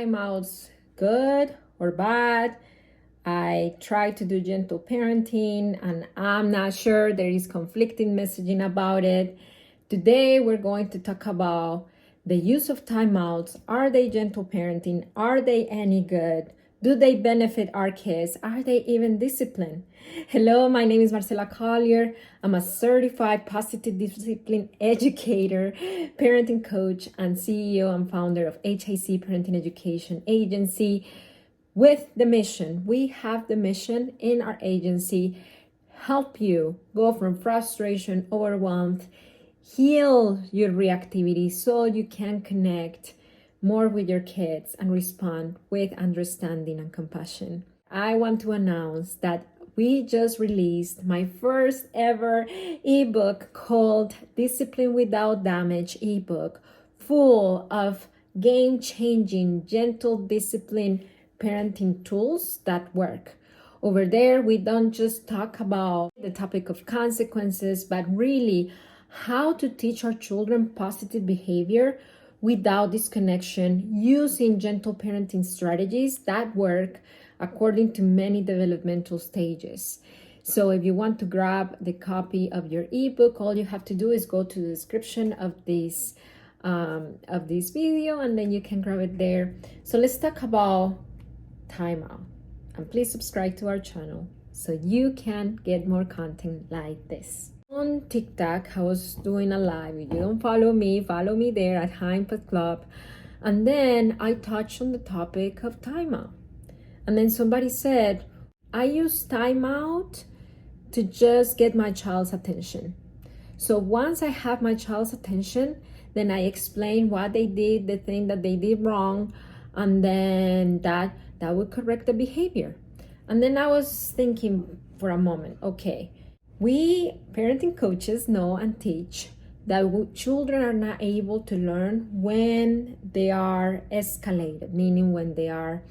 timeouts good or bad? I try to do gentle parenting and I'm not sure, there is conflicting messaging about it. Today we're going to talk about the use of timeouts. Are they gentle parenting? Are they any good? Do they benefit our kids? Are they even disciplined? Hello, my name is Marcela Collier. I'm a certified positive discipline educator, parenting coach, and CEO and founder of HIC Parenting Education Agency. With the mission, we have the mission in our agency, help you go from frustration, overwhelmed, heal your reactivity so you can connect more with your kids and respond with understanding and compassion. I want to announce that we just released my first ever ebook called Discipline Without Damage ebook, full of game-changing, gentle discipline parenting tools that work. Over there, we don't just talk about the topic of consequences, but really how to teach our children positive behavior without disconnection, using gentle parenting strategies that work according to many developmental stages. So if you want to grab the copy of your ebook, all you have to do is go to the description of this video, and then you can grab it there. So let's talk about timeout, and please subscribe to our channel so you can get more content like this. On TikTok, I was doing a live. If you don't follow me there at highimpactclub. And then I touched on the topic of timeout. And then somebody said, I use timeout to just get my child's attention. So once I have my child's attention, then I explain what they did, the thing that they did wrong, and then that would correct the behavior. And then I was thinking for a moment, okay, we parenting coaches know and teach that children are not able to learn when they are escalated, meaning when they are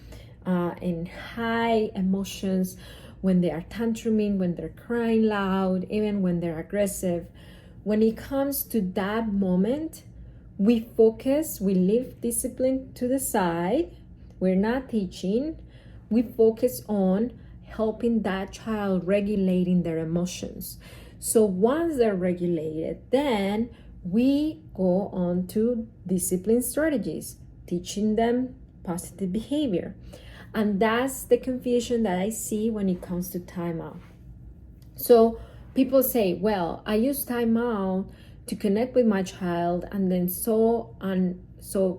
in high emotions, when they are tantruming, when they're crying loud, even when they're aggressive. When it comes to that moment, we focus, we leave discipline to the side. We're not teaching. We focus on helping that child regulating their emotions. So once they're regulated, then we go on to discipline strategies, teaching them positive behavior. And that's the confusion that I see when it comes to timeout. So people say, well, I use timeout to connect with my child, and then so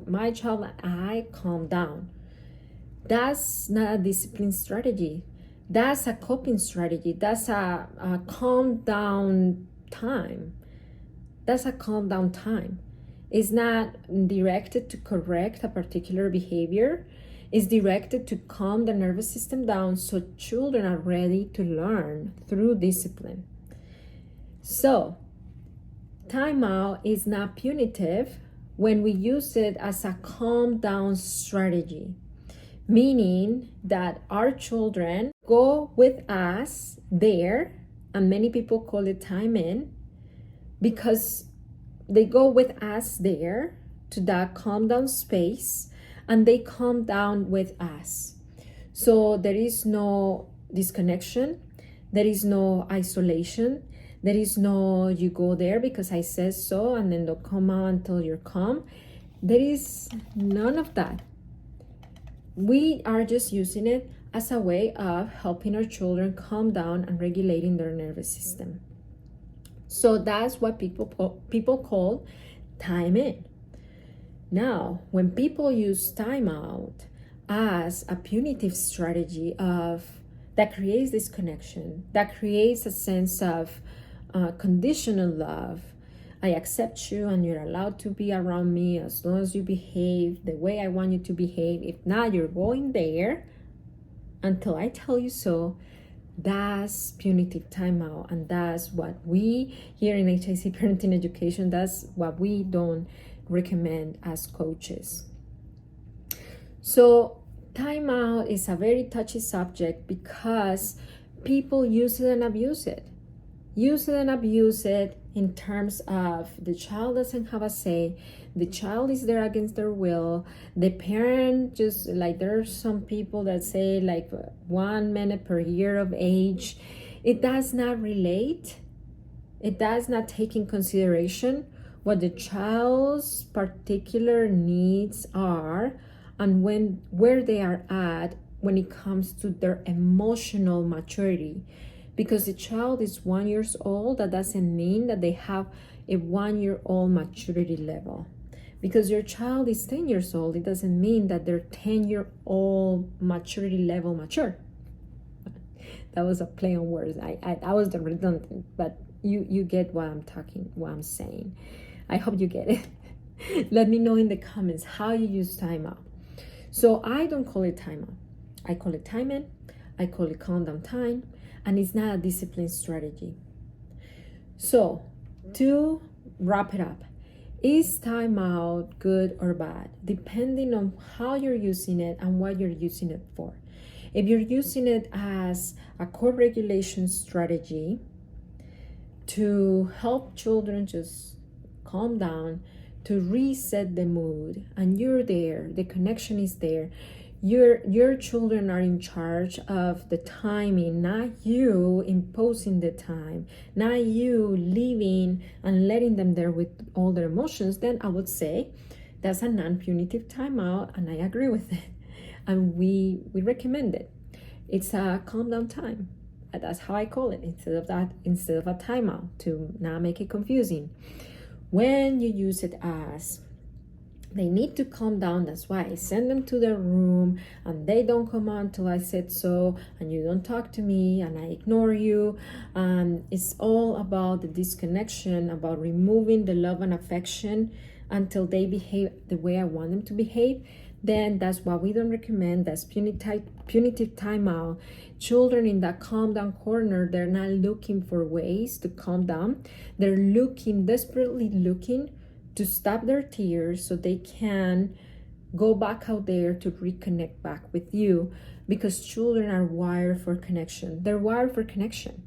my child and I calm down. That's not a discipline strategy. That's a coping strategy. That's a calm down time. That's a calm down time. It's not directed to correct a particular behavior. It's directed to calm the nervous system down so children are ready to learn through discipline. So, timeout is not punitive when we use it as a calm down strategy, meaning that our children go with us there, and many people call it time in, because they go with us there to that calm down space, and they calm down with us. So there is no disconnection, there is no isolation, there is no you go there because I said so and then don't come out until you're calm. There is none of that. We are just using it as a way of helping our children calm down and regulating their nervous system. So that's what people call time in. Now, when people use timeout as a punitive strategy that creates this connection, that creates a sense of conditional love, I accept you and you're allowed to be around me as long as you behave the way I want you to behave. If not, you're going there until I tell you so. That's punitive timeout, and that's what we here in HIC Parenting Education, that's what we don't recommend as coaches. So timeout is a very touchy subject because people use it and abuse it. use it and abuse it in terms of the child doesn't have a say, the child is there against their will, the parent just like, there's some people that say like 1 minute per year of age. It does not relate. It does not take in consideration what the child's particular needs are and where they are at when it comes to their emotional maturity. Because the child is 1 year old, that doesn't mean that they have a 1 year old maturity level. Because your child is 10 years old, it doesn't mean that their 10-year-old maturity level mature. That was a play on words. I was the redundant, but you get what I'm saying. I hope you get it. Let me know in the comments how you use timeout. So I don't call it timeout. I call it time in. I call it calm down time. And it's not a discipline strategy. So to wrap it up, is timeout good or bad? Depending on how you're using it and what you're using it for. If you're using it as a co-regulation strategy to help children just calm down, to reset the mood, and you're there, the connection is there, your children are in charge of the timing, not you imposing the time, not you leaving and letting them there with all their emotions, then I would say that's a non-punitive timeout, and I agree with it. And we recommend it. It's a calm down time. That's how I call it, instead of a timeout, to not make it confusing. When you use it as they need to calm down, that's why I send them to their room and they don't come out until I said so, and you don't talk to me and I ignore you. It's all about the disconnection, about removing the love and affection until they behave the way I want them to behave. Then that's what we don't recommend. That's punitive timeout. Children in that calm down corner, they're not looking for ways to calm down. They're desperately looking to stop their tears so they can go back out there to reconnect back with you, because children are wired for connection. They're wired for connection.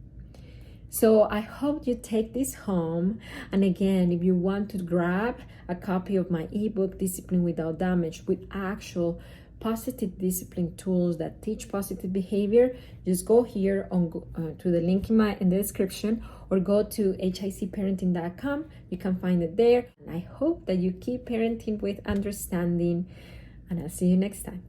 So I hope you take this home. And again, if you want to grab a copy of my ebook, Discipline Without Damage, with actual positive discipline tools that teach positive behavior, just go here to the link in the description, or go to hicparenting.com. You can find it there. And I hope that you keep parenting with understanding, and I'll see you next time.